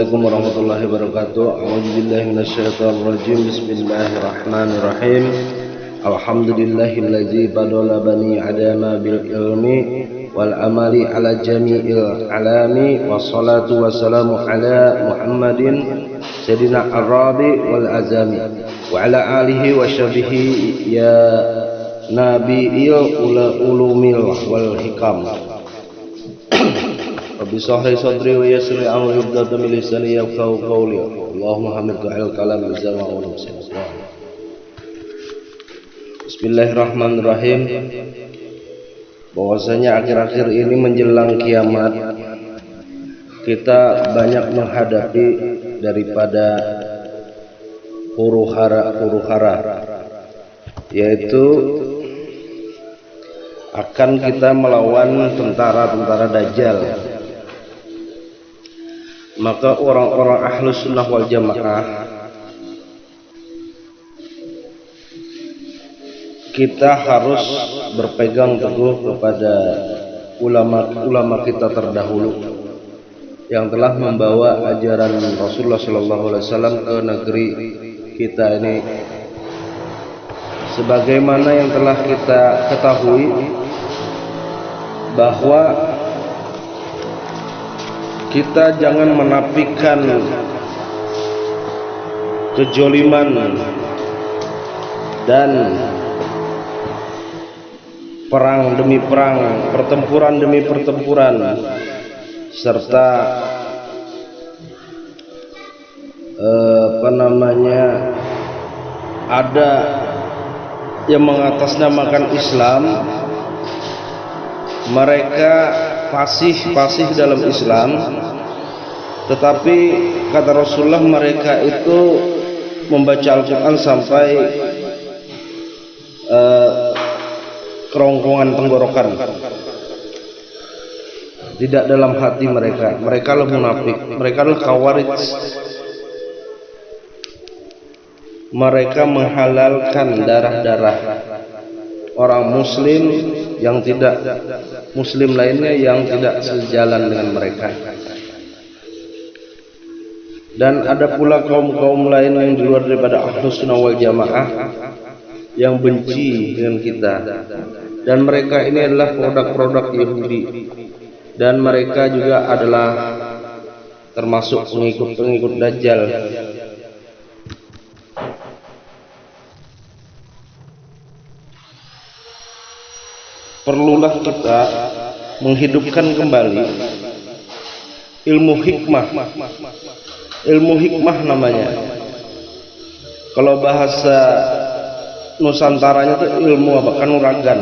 Assalamualaikum warahmatullahi wabarakatuh. A'udzubillahi minasyaitonirrajim. Bismillahirrahmanirrahim. Alhamdulillahillazi badala bani adama bil ilmi wal amali ala jami'il alami. Wassalatu wassalamu ala Muhammadin sayyidina ar-rabi wal azami wa ala alihi wa sahbihi ya nabiyil ulumil wal hikam. Rabbi shrah li sadri wa yassir li amri wahlul min lisani yafqahu qawli. Allahumma hamid al kalam bizama wa nafsi. Bismillahirrahmanirrahim. Bahwasanya akhir-akhir ini menjelang kiamat, kita banyak menghadapi daripada huru-hara, yaitu akan kita melawan tentara-tentara Dajjal. Maka orang-orang ahlus sunnah wal jamaah, kita harus berpegang teguh kepada ulama-ulama kita terdahulu yang telah membawa ajaran Rasulullah SAW ke negeri kita ini. Sebagaimana yang telah kita ketahui bahwa kita jangan menafikan kejoliman dan perang demi perang, pertempuran demi pertempuran, serta ada yang mengatasnamakan Islam. Mereka fasih dalam Islam, tetapi kata Rasulullah mereka itu membaca Al-Quran sampai kerongkongan tenggorokan, tidak dalam hati mereka. Mereka adalah munafik, mereka adalah khawarij. Mereka menghalalkan darah-darah orang muslim yang tidak muslim lainnya yang tidak sejalan dengan mereka. Dan ada pula kaum-kaum lain yang di luar daripada ahlus sunnah wal jamaah yang benci dengan kita, dan mereka ini adalah produk-produk Yahudi, dan mereka juga adalah termasuk pengikut-pengikut Dajjal. Perlulah kita menghidupkan kembali ilmu hikmah. Ilmu hikmah namanya. Kalau bahasa Nusantaranya itu ilmu apa? Kanuragan.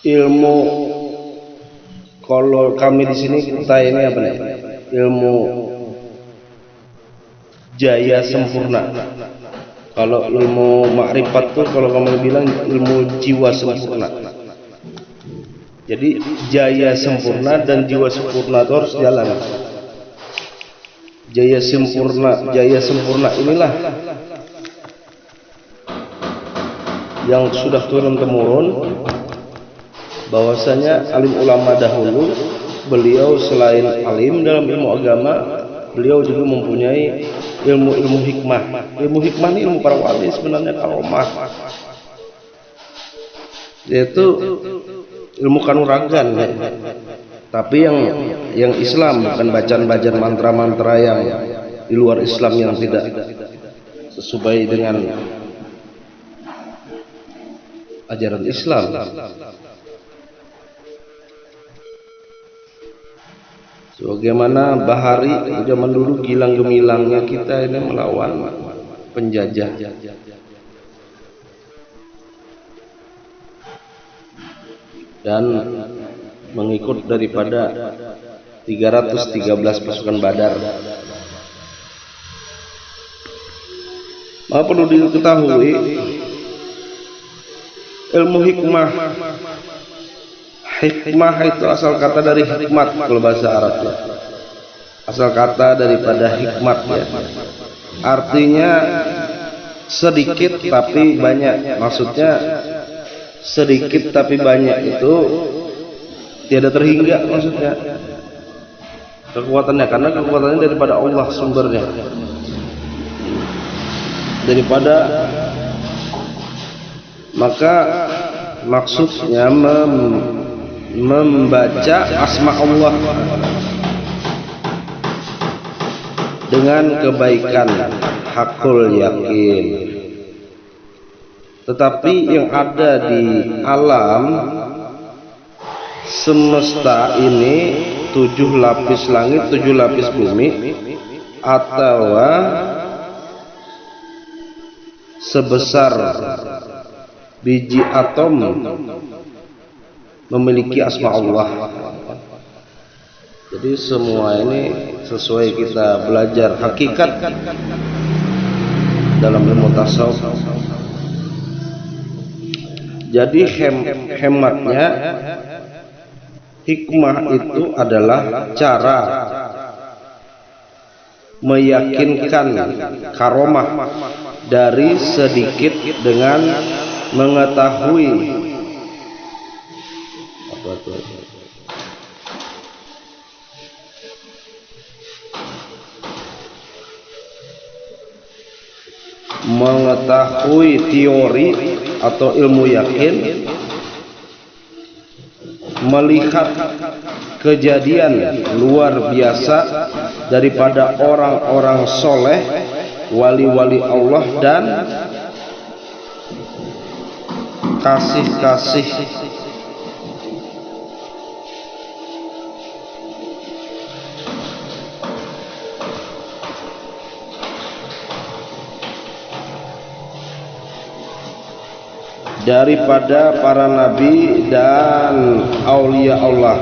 Ilmu, kalau kami di sini kita ini apa nih? Ilmu jaya sempurna. Kalau ilmu makrifat tuh kalau kamu bilang ilmu jiwa sempurna. Jadi jaya sempurna dan jiwa sempurna itu harus jalan. Jaya sempurna inilah yang sudah turun temurun, bahwasanya alim ulama dahulu, beliau selain alim dalam ilmu agama, beliau juga mempunyai ilmu hikmah. Ilmu hikmah ini ilmu para wali sebenarnya, karomah, yaitu ilmu kanuragan. Tapi yang Islam, bukan bacaan-bacaan mantra-mantra yang di luar Islam yang tidak sesuai dengan ajaran Islam. Sebagaimana bahari zaman dulu gilang gemilangnya kita ini melawan penjajah. Dan mengikut daripada 313 pasukan Badar. Maka perlu diketahui ilmu hikmah. Hikmah itu asal kata dari hikmat kalau bahasa Arabnya. Asal kata daripada hikmat ya. Artinya sedikit tapi banyak. Maksudnya sedikit tapi banyak itu tiada terhingga maksudnya. kekuatannya, karena kekuatannya daripada Allah sumbernya, daripada. Maka maksudnya membaca asma Allah dengan kebaikan, hakul yakin. Tetapi yang ada di alam semesta ini, 7 lapis langit, 7 lapis bumi, atau sebesar biji atom memiliki asma Allah. Jadi semua ini sesuai kita belajar hakikat dalam ilmu tasawuf. Jadi hematnya, hikmah itu adalah cara meyakinkan karomah dari sedikit dengan mengetahui teori atau ilmu yakin, melihat kejadian luar biasa daripada orang-orang soleh, wali-wali Allah, dan kasih-kasih daripada para nabi dan aulia Allah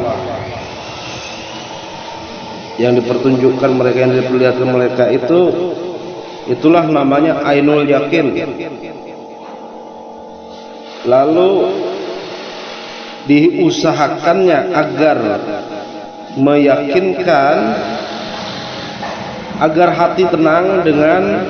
yang dipertunjukkan mereka, yang diperlihatkan mereka itulah namanya ainul yakin. Lalu diusahakannya agar meyakinkan, agar hati tenang dengan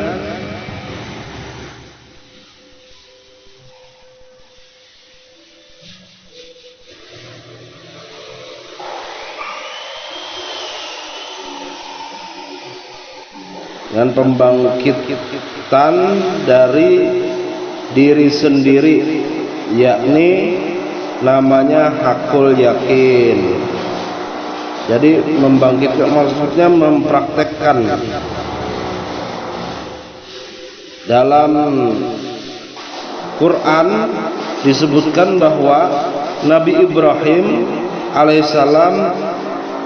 pembangkitan dari diri sendiri, yakni namanya hakul yakin. Jadi membangkitkan maksudnya mempraktekkan. Dalam Quran disebutkan bahwa Nabi Ibrahim alaihissalam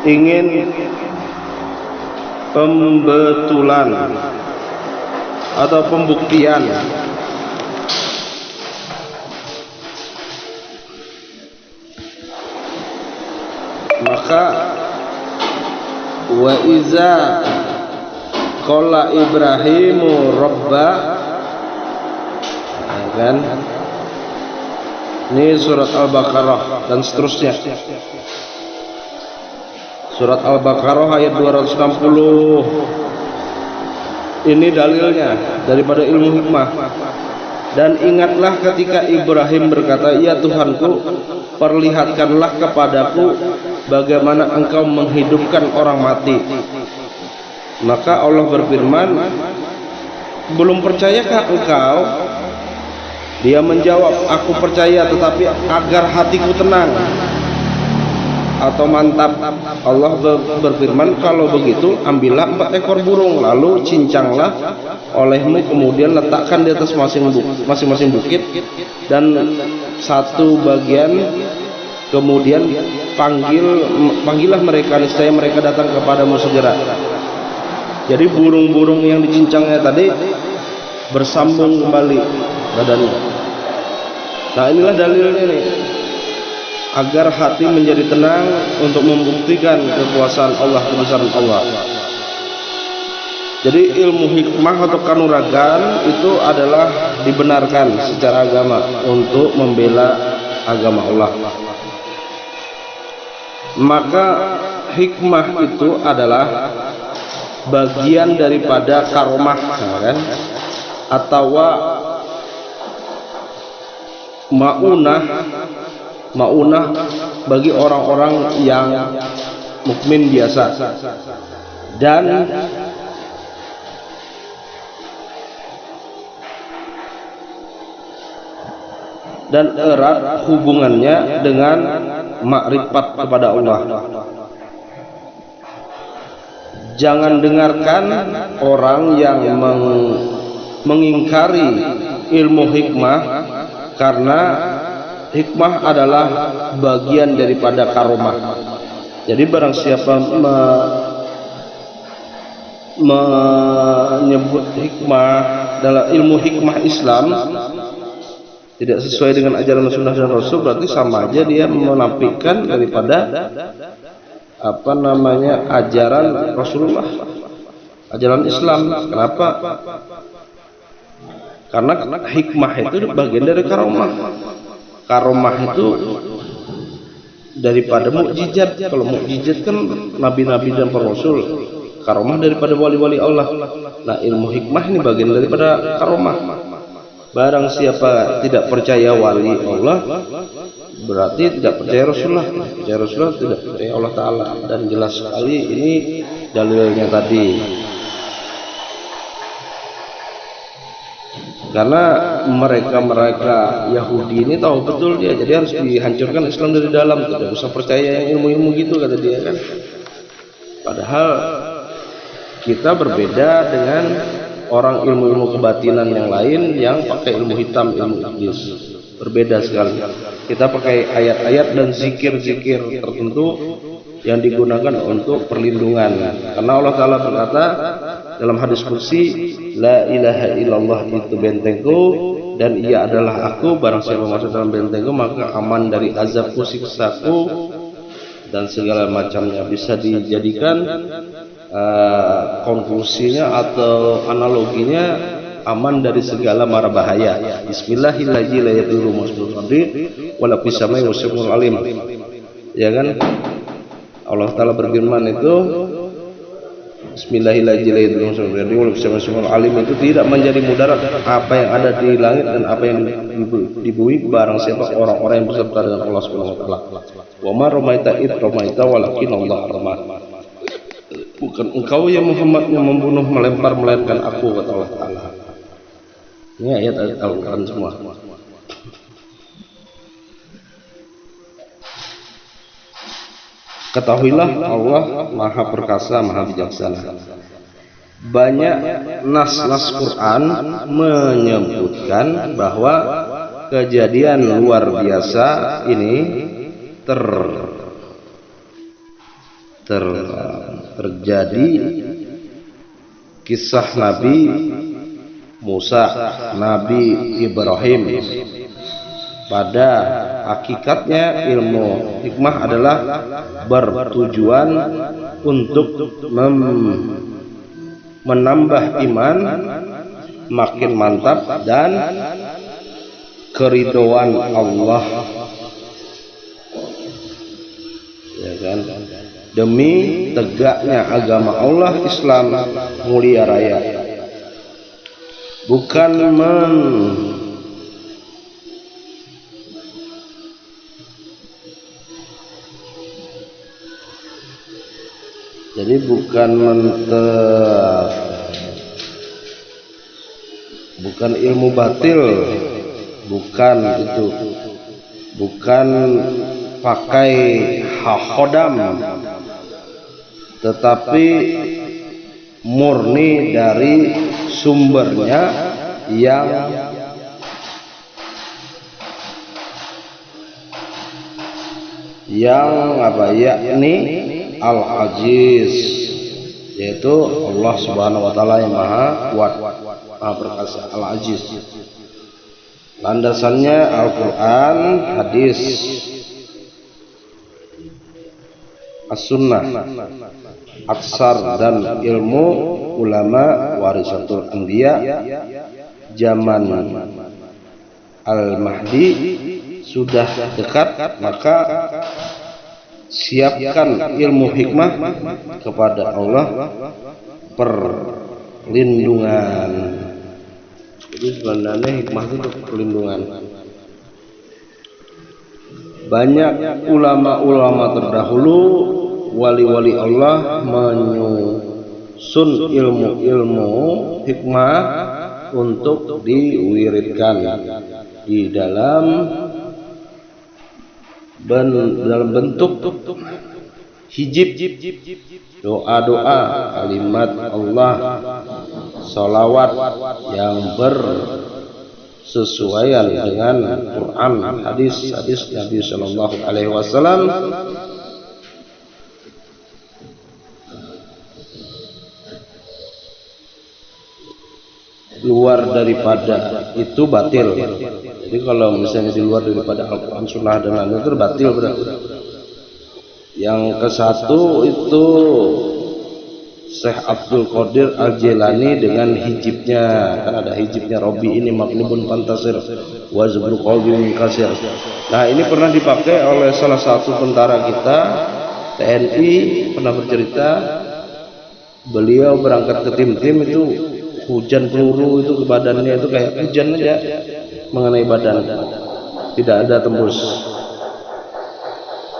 ingin pembetulan atau pembuktian. Maka wa iza qala Ibrahimu rabba, kan? Ini surat Al-Baqarah dan seterusnya. Surat Al-Baqarah ayat 260. Ini dalilnya daripada ilmu hikmah. Dan ingatlah ketika Ibrahim berkata, "Ya Tuhanku, perlihatkanlah kepadaku bagaimana engkau menghidupkan orang mati." Maka Allah berfirman, "Belum percayakah engkau?" Dia menjawab, "Aku percaya, tetapi agar hatiku tenang atau mantap." Allah berfirman, "Kalau begitu ambillah 4 ekor burung, lalu cincanglah olehmu, kemudian letakkan di atas masing-masing bukit, dan satu bagian, kemudian panggillah mereka, niscaya mereka datang kepadamu segera." Jadi burung-burung yang dicincangnya tadi bersambung kembali badannya. Nah, inilah dalilnya nih, agar hati menjadi tenang untuk membuktikan kekuasaan Allah, kebesaran Allah. Jadi ilmu hikmah atau kanuragan itu adalah dibenarkan secara agama untuk membela agama Allah. Maka hikmah itu adalah bagian daripada karomah, kan? Atau maunah bagi orang-orang yang mukmin biasa. Dan erat hubungannya dengan makrifat kepada Allah. Jangan dengarkan orang yang mengingkari ilmu hikmah, karena hikmah adalah bagian daripada karomah. Jadi barang siapa menyebut hikmah dalam ilmu hikmah Islam tidak sesuai dengan ajaran sunnah dan Rasul, berarti sama aja dia menafikan daripada ajaran Rasulullah, ajaran Islam. Kenapa? Karena hikmah itu bagian dari karomah. Karomah itu daripada mukjizat. Kalau mukjizat kan nabi-nabi dan para rasul, karomah daripada wali-wali Allah. Nah, ilmu hikmah ini bagian daripada karomah. Barang siapa tidak percaya wali Allah, berarti tidak percaya Rasulullah. Percaya Rasulullah tidak percaya Allah Ta'ala. Dan jelas sekali ini dalilnya tadi. Karena mereka Yahudi ini tahu betul dia, jadi harus dihancurkan Islam dari dalam. Tidak usah percaya yang ilmu-ilmu gitu, kata dia kan. Padahal kita berbeda dengan orang ilmu-ilmu kebatinan yang lain yang pakai ilmu hitam, ilmu iblis. Berbeda sekali. Kita pakai ayat-ayat dan zikir-zikir tertentu yang digunakan untuk perlindungan. Karena Allah Ta'ala berkata dalam hadis qudsi, la ilaha illallah itu bentengku dan ia adalah aku. Barang siapa masuk dalam bentengku maka aman dari azabku, siksaku dan segala macamnya. Bisa dijadikan konklusinya atau analoginya, aman dari segala mara bahaya. Bismillahirrahmanirrahim. Ya kan? Allah Ta'ala berfirman itu Bismillahirrahmanirrahim itu tidak menjadi mudarat apa yang ada di langit dan apa yang di bumi, barang siapa orang-orang yang berserta dengan Allah Subhanahu wa taala. Wa ma ramaita id ramaita walakin Allah rama. Bukan engkau ya Muhammad yang membunuh melempar, melainkan aku, kata Allah Ta'ala. Ini ayat Al-Quran semua. Ketahuilah Allah Maha Perkasa, Maha Bijaksana. Banyak nas-nas Quran menyebutkan bahwa kejadian luar biasa ini terjadi. Kisah Nabi Musa, Nabi Ibrahim. Pada hakikatnya ilmu hikmah adalah bertujuan untuk menambah iman makin mantap dan keridhaan Allah, ya kan, demi tegaknya agama Allah Islam mulia raya, bukan jadi bukan ilmu batil, bukan itu, bukan pakai hakodam, tetapi murni dari sumbernya yang yakni Al-Aziz, yaitu Allah Subhanahu wa taala yang Maha Kuat, Maha Perkasa, Al-Aziz. Landasannya Al-Qur'an, hadis, As-Sunnah, Atsar dan ilmu ulama warisatul anbiya. Zaman Al-Mahdi sudah dekat, maka siapkan ilmu hikmah kepada Allah, perlindungan. Jadi sebenarnya hikmah itu perlindungan. Banyak ulama-ulama terdahulu wali-wali Allah menyusun ilmu-ilmu hikmah untuk diwiridkan di dalam bentuk hijib, doa-doa, kalimat Allah, salawat yang bersesuaian dengan Quran, hadis Nabi Shallallahu Alaihi Wasallam. Luar daripada itu batil. Jadi kalau misalnya di luar daripada Al-Quran, Sunnah dan lain itu batil berarti. Yang ke satu itu Syekh Abdul Qadir Al-Jilani dengan hijibnya, kan ada hijibnya, Robi ini maklubun pantasir wa zubru qalbin kasir. Nah, ini pernah dipakai oleh salah satu tentara kita TNI, pernah bercerita beliau berangkat ke tim itu hujan peluru itu ke badannya, itu kayak hujan aja mengenai badan, tidak ada tembus.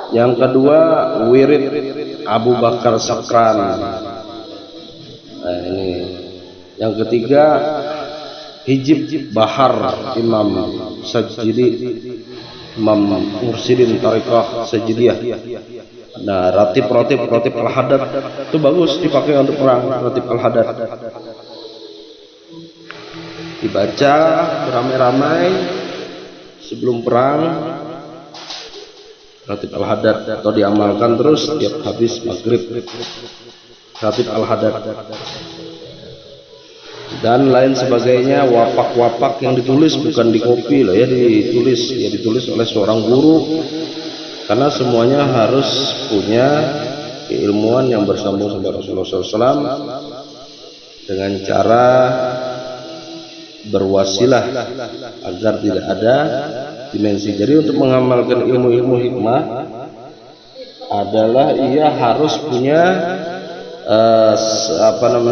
Yang kedua wirid Abu Bakar Sakran. Nah, ini yang ketiga hijib Bahar Imam Sajidi, Imam Mursidin Tariqah Sajidiyah. Nah, ratib Al-Haddad itu bagus dipakai untuk perang. Ratib Al-Haddad dibaca beramai-ramai sebelum perang, Ratib Al-Haddad, atau diamalkan terus tiap habis maghrib, Ratib Al-Haddad dan lain sebagainya. Wapak-wapak yang ditulis bukan di copy loh ya, ditulis oleh seorang guru, karena semuanya harus punya keilmuan yang bersambung sampai Rasulullah SAW dengan cara berwasilah agar tidak ada dimensi. Jadi untuk mengamalkan ilmu-ilmu hikmah adalah ia harus punya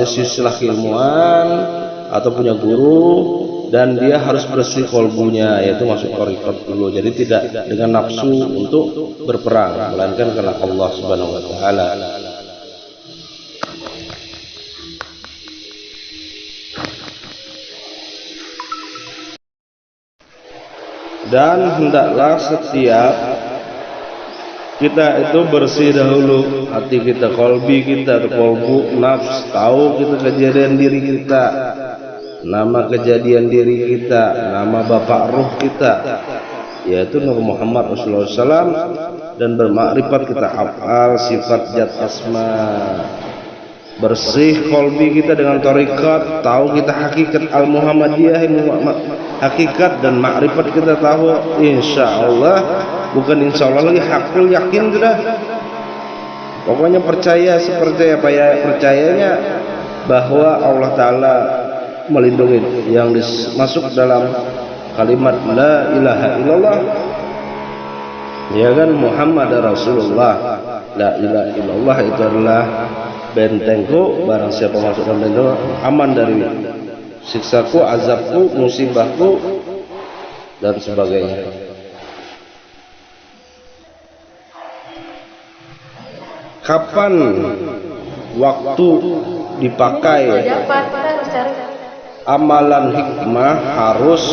silsilah keilmuan atau punya guru, dan dia harus bersih kolbunya, yaitu masuk thariqat dulu. Jadi tidak dengan nafsu untuk berperang, melainkan karena Allah Subhanahu wa taala. Dan hendaklah setiap kita itu bersih dahulu hati kita, kolbi kita, kolbu, nafs, tahu kita kejadian diri kita, nama kejadian diri kita, nama bapak ruh kita, yaitu Nur Muhammad Rasulullah SAW, dan bermakrifat kita afal, sifat, zat, asma. Bersih kolbi kita dengan tarikat, tahu kita hakikat al-Muhammadiyah, hakikat dan makrifat kita tahu, insya Allah, bukan insya Allah lagi, hakul yakin sudah. Pokoknya percaya seperti apa ya, percayanya bahwa Allah Ta'ala melindungi, yang masuk dalam kalimat la ilaha illallah, ya kan, Muhammad Rasulullah. La ilaha illallah itu adalah bentengku, barang siapa masuk dalam bentengku aman dari siksaku, azabku, musibahku, dan sebagainya. Kapan waktu dipakai amalan hikmah? Harus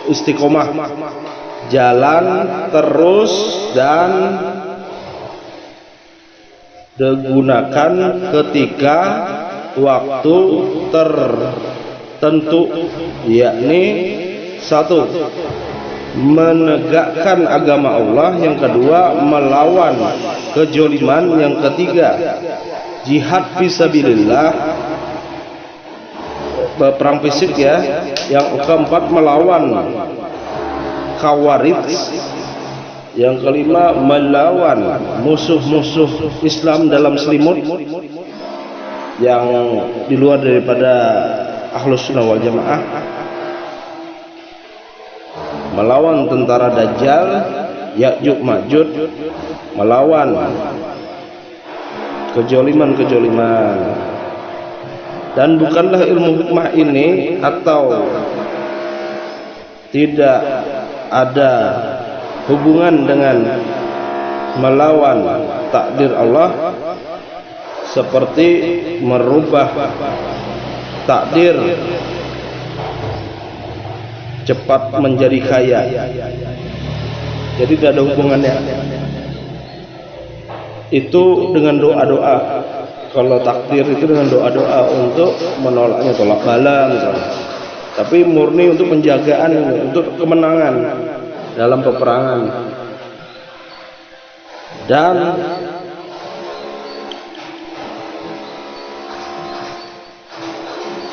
istiqomah, jalan terus dan digunakan ketika waktu tertentu, yakni satu, menegakkan agama Allah, yang kedua melawan kejoliman, yang ketiga jihad fisabilillah, perang fisik ya, yang keempat melawan khawarij, yang kelima melawan musuh-musuh Islam dalam selimut yang di luar daripada Ahlus Sunnah wal Jamaah, melawan tentara Dajjal, Ya'juj Ma'juj, melawan kejoliman-kejoliman. Dan bukanlah ilmu hikmah ini atau tidak ada hubungan dengan melawan takdir Allah seperti merubah takdir cepat menjadi kaya. Jadi tidak ada hubungannya itu dengan doa-doa. Kalau takdir itu dengan doa-doa untuk menolaknya, tolak bala misalnya. Tapi murni untuk penjagaan, untuk kemenangan dalam peperangan. Dan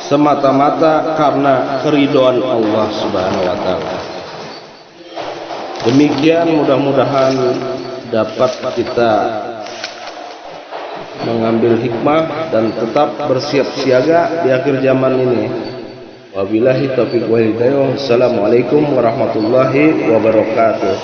semata-mata karena keridhaan Allah Subhanahu wa taala. Demikian mudah-mudahan dapat kita mengambil hikmah dan tetap bersiap siaga di akhir zaman ini. Wabillahi taufiq wal hidayah. Assalamualaikum warahmatullahi wabarakatuh.